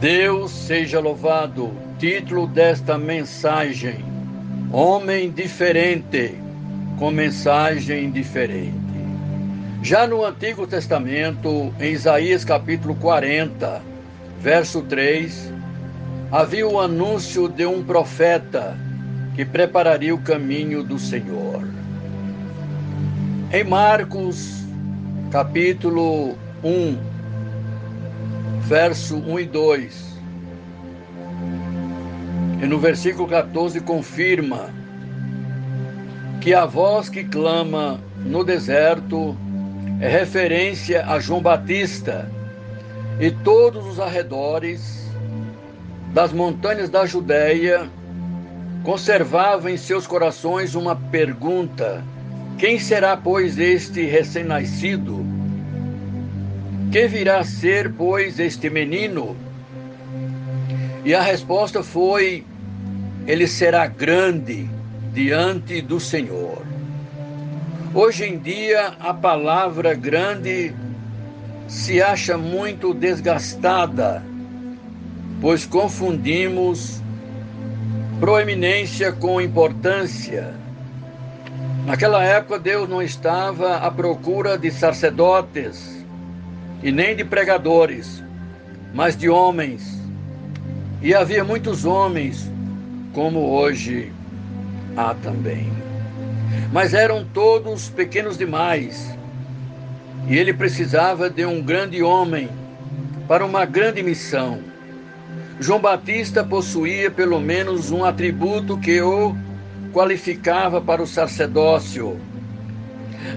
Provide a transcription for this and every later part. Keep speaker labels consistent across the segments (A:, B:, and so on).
A: Deus seja louvado. Título desta mensagem: Homem diferente, com mensagem diferente. Já no Antigo Testamento, em Isaías capítulo 40, verso 3, havia o anúncio de um profeta que prepararia o caminho do Senhor. Em Marcos capítulo 1, verso 1 e 2, e no versículo 14 confirma que a voz que clama no deserto é referência a João Batista, e todos os arredores das montanhas da Judéia conservavam em seus corações uma pergunta: quem será, pois, este recém-nascido? Que virá a ser, pois, este menino? E a resposta foi: ele será grande diante do Senhor. Hoje em dia, a palavra grande se acha muito desgastada, pois confundimos proeminência com importância. Naquela época, Deus não estava à procura de sacerdotes e nem de pregadores, mas de homens. E havia muitos homens, como hoje há também. Mas eram todos pequenos demais. E ele precisava de um grande homem para uma grande missão. João Batista possuía pelo menos um atributo que o qualificava para o sacerdócio,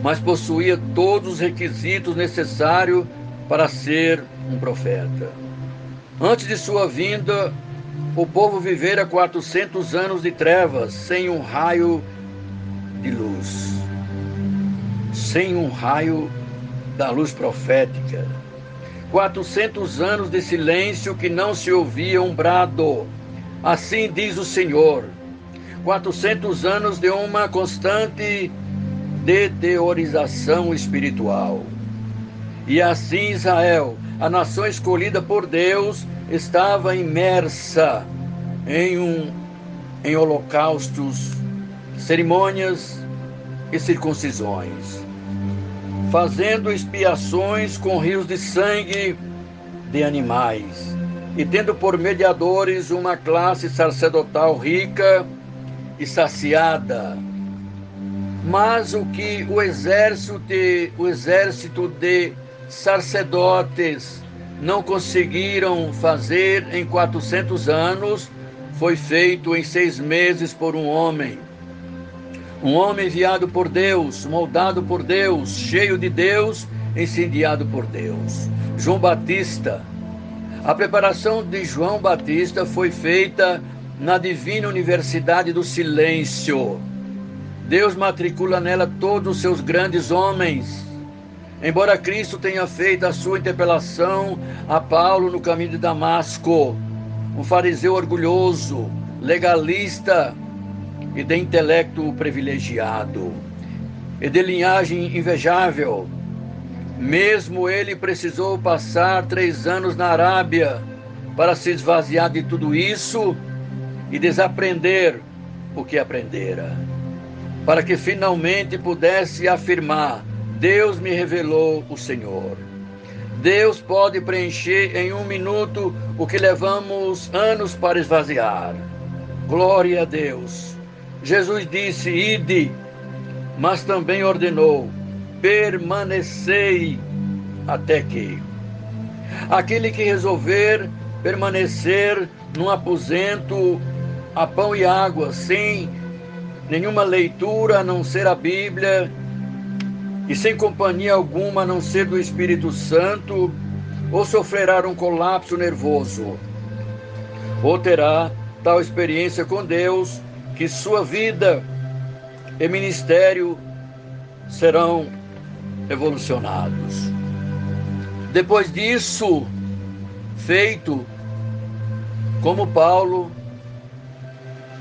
A: mas possuía todos os requisitos necessários para ser um profeta. Antes de sua vinda, o povo vivera 400 anos de trevas, sem um raio de luz, sem um raio da luz profética. 400 anos de silêncio que não se ouvia um brado. Assim diz o Senhor. 400 anos de uma constante deteriorização espiritual. E assim Israel, a nação escolhida por Deus, estava imersa em holocaustos, cerimônias e circuncisões, fazendo expiações com rios de sangue de animais, e tendo por mediadores uma classe sacerdotal rica e saciada. Mas o que o exército de sacerdotes não conseguiram fazer em 400 anos, foi feito em 6 meses por um homem enviado por Deus, moldado por Deus, cheio de Deus, incendiado por Deus. João Batista. A preparação de João Batista foi feita na divina universidade do silêncio. Deus matricula nela todos os seus grandes homens. Embora Cristo tenha feito a sua interpelação a Paulo no caminho de Damasco, um fariseu orgulhoso, legalista e de intelecto privilegiado, e de linhagem invejável, mesmo ele precisou passar 3 anos na Arábia para se esvaziar de tudo isso e desaprender o que aprendera, para que finalmente pudesse afirmar: Deus me revelou o Senhor. Deus pode preencher em 1 minuto o que levamos anos para esvaziar. Glória a Deus. Jesus disse: ide, mas também ordenou: permanecei até que. Aquele que resolver permanecer num aposento a pão e água, sem nenhuma leitura a não ser a Bíblia, e sem companhia alguma a não ser do Espírito Santo, ou sofrerá um colapso nervoso, ou terá tal experiência com Deus que sua vida e ministério serão evolucionados. Depois disso, feito como Paulo,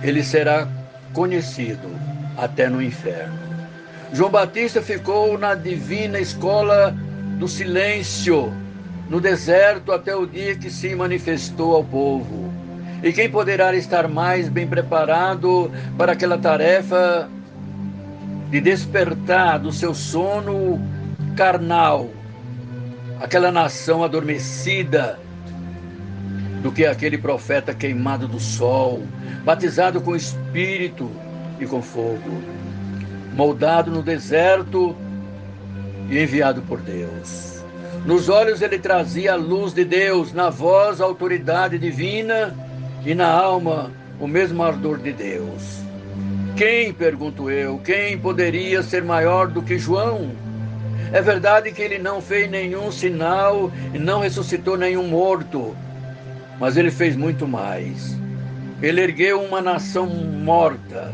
A: ele será conhecido até no inferno. João Batista ficou na divina escola do silêncio, no deserto até o dia que se manifestou ao povo. E quem poderá estar mais bem preparado para aquela tarefa de despertar do seu sono carnal aquela nação adormecida do que aquele profeta queimado do sol, batizado com espírito e com fogo, moldado no deserto e enviado por Deus. Nos olhos ele trazia a luz de Deus, na voz a autoridade divina e na alma o mesmo ardor de Deus. Quem, pergunto eu, quem poderia ser maior do que João? É verdade que ele não fez nenhum sinal e não ressuscitou nenhum morto, mas ele fez muito mais. Ele ergueu uma nação morta.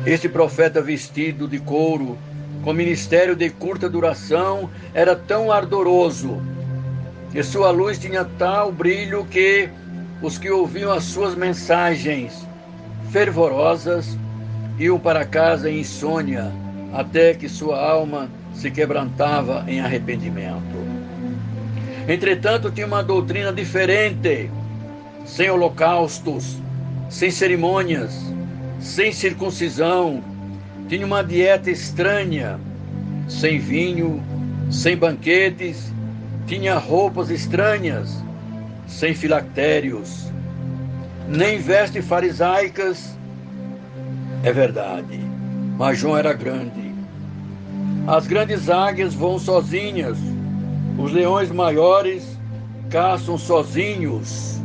A: Este profeta vestido de couro, com ministério de curta duração, era tão ardoroso, e sua luz tinha tal brilho que os que ouviam as suas mensagens fervorosas iam para casa em insônia, até que sua alma se quebrantava em arrependimento. Entretanto, tinha uma doutrina diferente, sem holocaustos, sem cerimônias, sem circuncisão. Tinha uma dieta estranha, sem vinho, sem banquetes. Tinha roupas estranhas, sem filactérios, nem vestes farisaicas. É verdade, mas João era grande. As grandes águias voam sozinhas. Os leões maiores caçam sozinhos.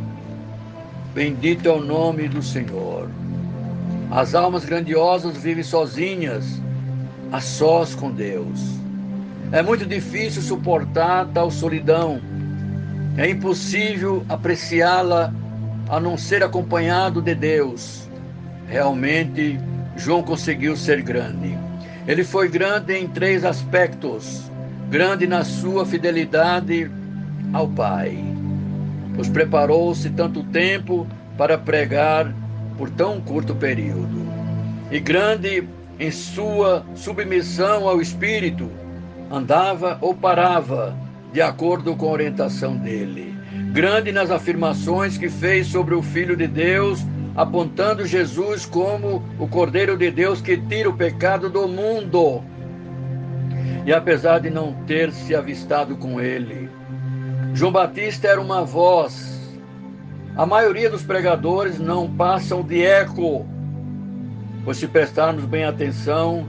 A: Bendito é o nome do Senhor. As almas grandiosas vivem sozinhas, a sós com Deus. É muito difícil suportar tal solidão. É impossível apreciá-la a não ser acompanhado de Deus. Realmente, João conseguiu ser grande. Ele foi grande em 3 aspectos. Grande na sua fidelidade ao Pai, pois preparou-se tanto tempo para pregar por tão curto período. E grande em sua submissão ao Espírito, andava ou parava de acordo com a orientação dele. Grande nas afirmações que fez sobre o Filho de Deus, apontando Jesus como o Cordeiro de Deus que tira o pecado do mundo. E apesar de não ter se avistado com ele, João Batista era uma voz. A maioria dos pregadores não passam de eco, pois se prestarmos bem atenção,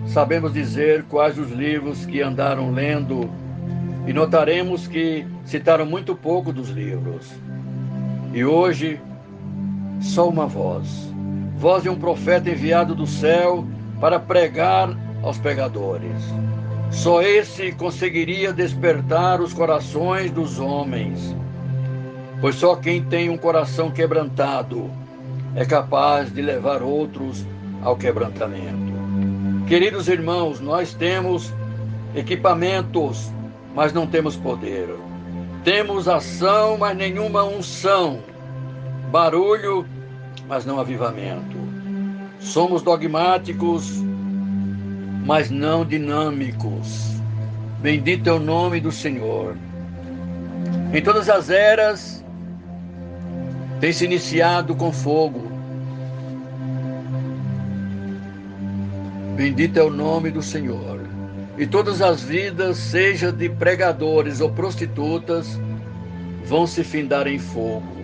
A: sabemos dizer quais os livros que andaram lendo e notaremos que citaram muito pouco dos livros. E hoje, só uma voz, voz de um profeta enviado do céu para pregar aos pregadores. Só esse conseguiria despertar os corações dos homens, pois só quem tem um coração quebrantado é capaz de levar outros ao quebrantamento. Queridos irmãos, nós temos equipamentos, mas não temos poder. Temos ação, mas nenhuma unção. Barulho, mas não avivamento. Somos dogmáticos, mas não dinâmicos. Bendito é o nome do Senhor. Em todas as eras, tem se iniciado com fogo. Bendito é o nome do Senhor. E todas as vidas, seja de pregadores ou prostitutas, vão se findar em fogo.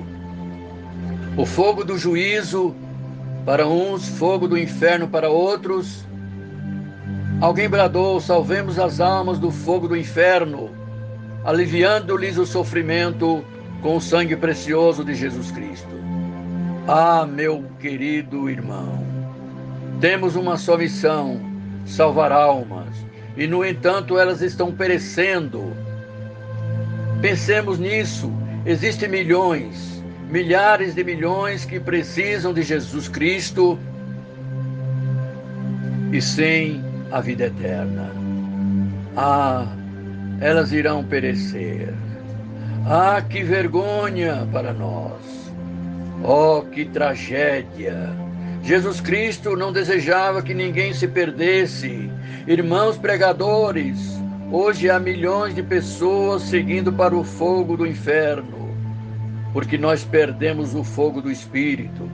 A: O fogo do juízo para uns, fogo do inferno para outros. Alguém bradou: salvemos as almas do fogo do inferno, aliviando-lhes o sofrimento com o sangue precioso de Jesus Cristo. Ah, meu querido irmão, temos uma só missão: salvar almas, e no entanto elas estão perecendo. Pensemos nisso. Existem milhões, milhares de milhões que precisam de Jesus Cristo e sem a vida eterna. Ah, elas irão perecer. Ah, que vergonha para nós. Oh, que tragédia. Jesus Cristo não desejava que ninguém se perdesse. Irmãos pregadores, hoje há milhões de pessoas seguindo para o fogo do inferno, porque nós perdemos o fogo do Espírito.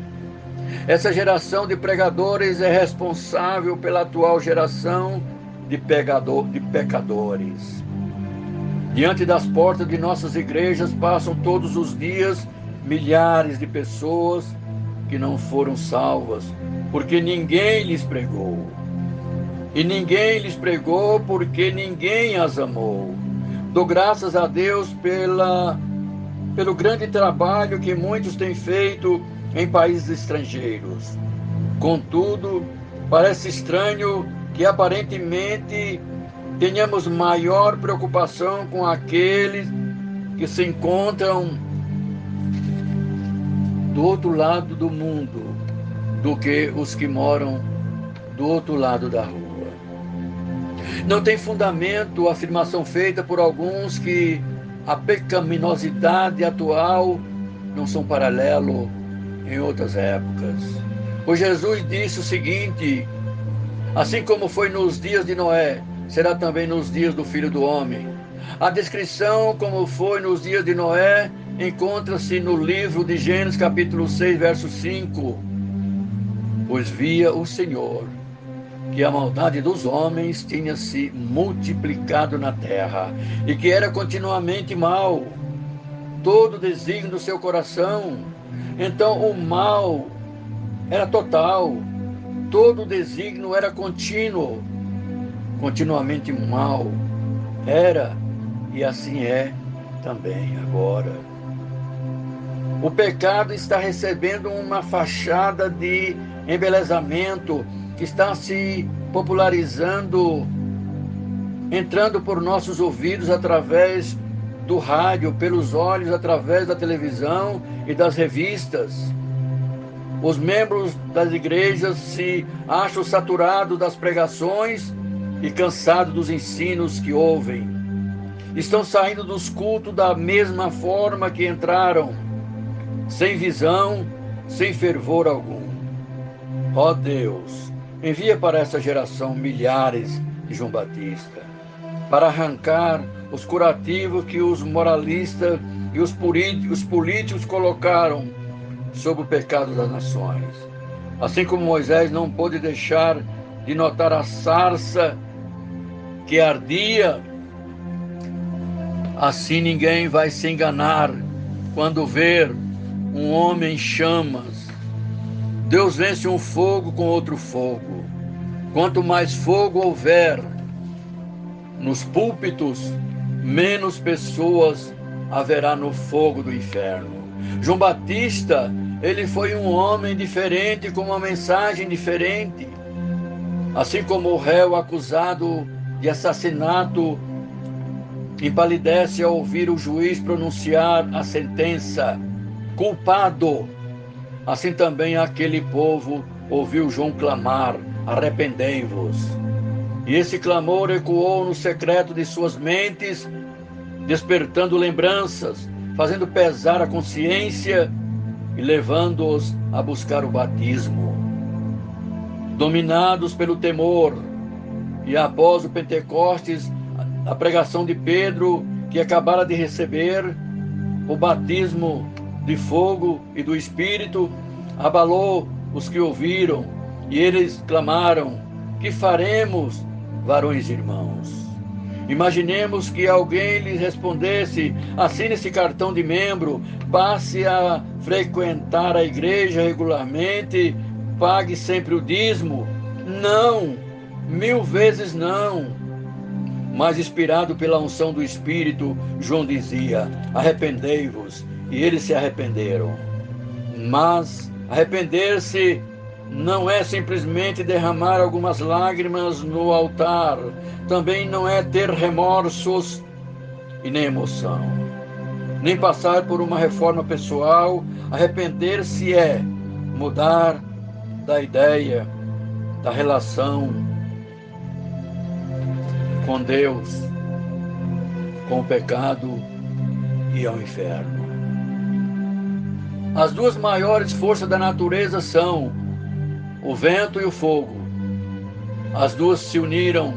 A: Essa geração de pregadores é responsável pela atual geração de pecadores. Diante das portas de nossas igrejas passam todos os dias milhares de pessoas que não foram salvas, porque ninguém lhes pregou. E ninguém lhes pregou porque ninguém as amou. Dou graças a Deus pelo grande trabalho que muitos têm feito em países estrangeiros. Contudo, parece estranho que aparentemente tenhamos maior preocupação com aqueles que se encontram do outro lado do mundo do que os que moram do outro lado da rua. Não tem fundamento a afirmação feita por alguns que a pecaminosidade atual não são paralelo em outras épocas. Pois Jesus disse o seguinte: assim como foi nos dias de Noé, será também nos dias do Filho do Homem. A descrição como foi nos dias de Noé encontra-se no livro de Gênesis capítulo 6, verso 5. Pois via o Senhor que a maldade dos homens tinha se multiplicado na terra, e que era continuamente mal, todo o desígnio do seu coração. Então o mal era total, todo o desígnio era contínuo, continuamente mal. Era, e assim é também agora. O pecado está recebendo uma fachada de embelezamento, que está se popularizando, entrando por nossos ouvidos através do rádio, pelos olhos através da televisão e das revistas. Os membros das igrejas se acham saturados das pregações e cansados dos ensinos que ouvem. Estão saindo dos cultos da mesma forma que entraram, sem visão, sem fervor algum. Ó Deus, envia para essa geração milhares de João Batista, para arrancar os curativos que os moralistas e os políticos colocaram sobre o pecado das nações. Assim como Moisés não pôde deixar de notar a sarça que ardia, assim ninguém vai se enganar quando ver um homem em chamas. Deus vence um fogo com outro fogo. Quanto mais fogo houver nos púlpitos, menos pessoas haverá no fogo do inferno. João Batista, ele foi um homem diferente, com uma mensagem diferente. Assim como o réu acusado de assassinato empalidece ao ouvir o juiz pronunciar a sentença, culpado, assim também aquele povo ouviu João clamar: arrependei-vos. E esse clamor ecoou no secreto de suas mentes, despertando lembranças, fazendo pesar a consciência e levando-os a buscar o batismo. Dominados pelo temor, e após o Pentecostes, a pregação de Pedro, que acabara de receber o batismo de fogo e do Espírito, abalou os que ouviram, e eles clamaram: que faremos, varões e irmãos? Imaginemos que alguém lhes respondesse: assine esse cartão de membro, passe a frequentar a igreja regularmente, pague sempre o dízimo. Não, 1000 vezes não. Mas inspirado pela unção do Espírito, João dizia: arrependei-vos. E eles se arrependeram. Mas arrepender-se não é simplesmente derramar algumas lágrimas no altar. Também não é ter remorsos e nem emoção. Nem passar por uma reforma pessoal. Arrepender-se é mudar da ideia, da relação com Deus, com o pecado e ao inferno. As duas maiores forças da natureza são o vento e o fogo. As duas se uniram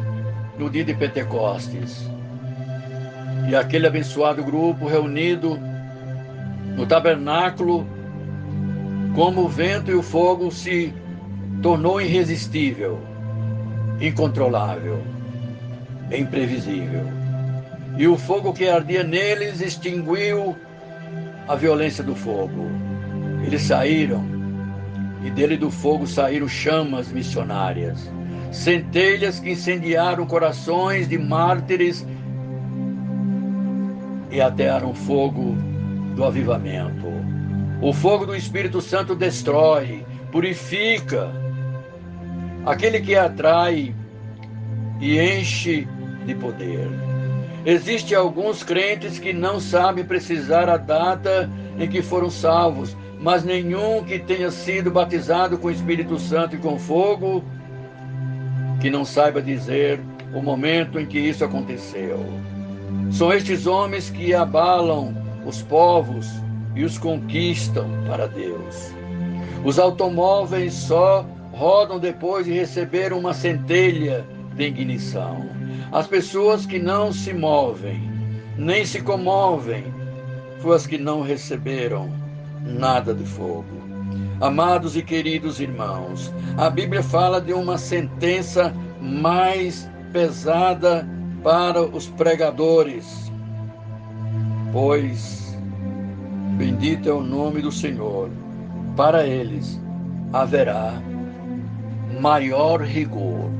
A: no dia de Pentecostes. E aquele abençoado grupo reunido no tabernáculo, como o vento e o fogo, se tornou irresistível, incontrolável, imprevisível. E o fogo que ardia neles extinguiu a violência do fogo. Eles saíram, e dele do fogo saíram chamas missionárias, centelhas que incendiaram corações de mártires e atearam fogo do avivamento. O fogo do Espírito Santo destrói, purifica, aquele que atrai e enche de poder. Existem alguns crentes que não sabem precisar a data em que foram salvos, mas nenhum que tenha sido batizado com o Espírito Santo e com fogo, que não saiba dizer o momento em que isso aconteceu. São estes homens que abalam os povos e os conquistam para Deus. Os automóveis só rodam depois de receber uma centelha de ignição. As pessoas que não se movem, nem se comovem, foram as que não receberam nada de fogo. Amados e queridos irmãos, a Bíblia fala de uma sentença mais pesada para os pregadores, pois bendito é o nome do Senhor, para eles haverá maior rigor.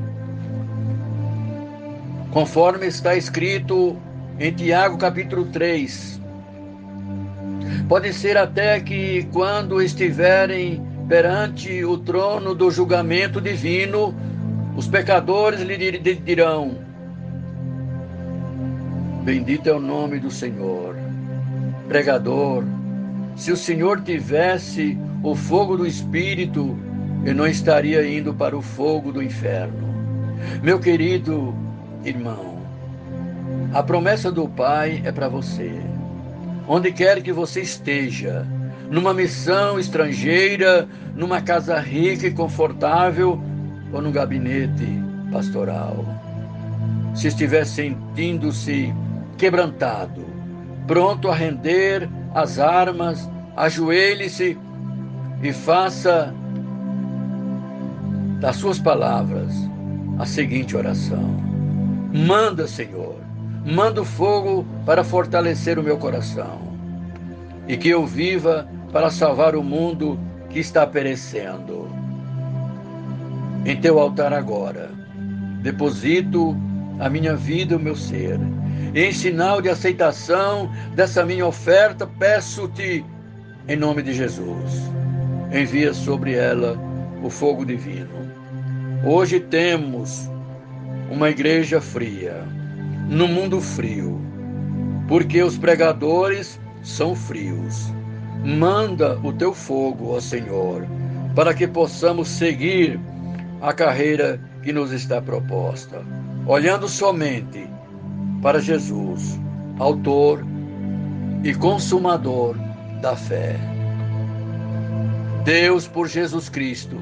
A: Conforme está escrito em Tiago capítulo 3, pode ser até que quando estiverem perante o trono do julgamento divino, os pecadores lhe dirão: bendito é o nome do Senhor. Pregador, se o Senhor tivesse o fogo do Espírito, eu não estaria indo para o fogo do inferno. Meu querido irmão, a promessa do Pai é para você. Onde quer que você esteja, numa missão estrangeira, numa casa rica e confortável, ou no gabinete pastoral. Se estiver sentindo-se quebrantado, pronto a render as armas, ajoelhe-se e faça das suas palavras a seguinte oração: manda, Senhor, manda o fogo para fortalecer o meu coração, e que eu viva para salvar o mundo que está perecendo. Em teu altar agora, deposito a minha vida e o meu ser. E em sinal de aceitação dessa minha oferta, peço-te, em nome de Jesus, envia sobre ela o fogo divino. Hoje temos uma igreja fria, no mundo frio, porque os pregadores são frios. Manda o teu fogo, ó Senhor, para que possamos seguir a carreira que nos está proposta, olhando somente para Jesus, autor e consumador da fé. Deus, por Jesus Cristo,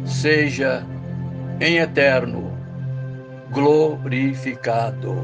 A: seja em eterno glorificado.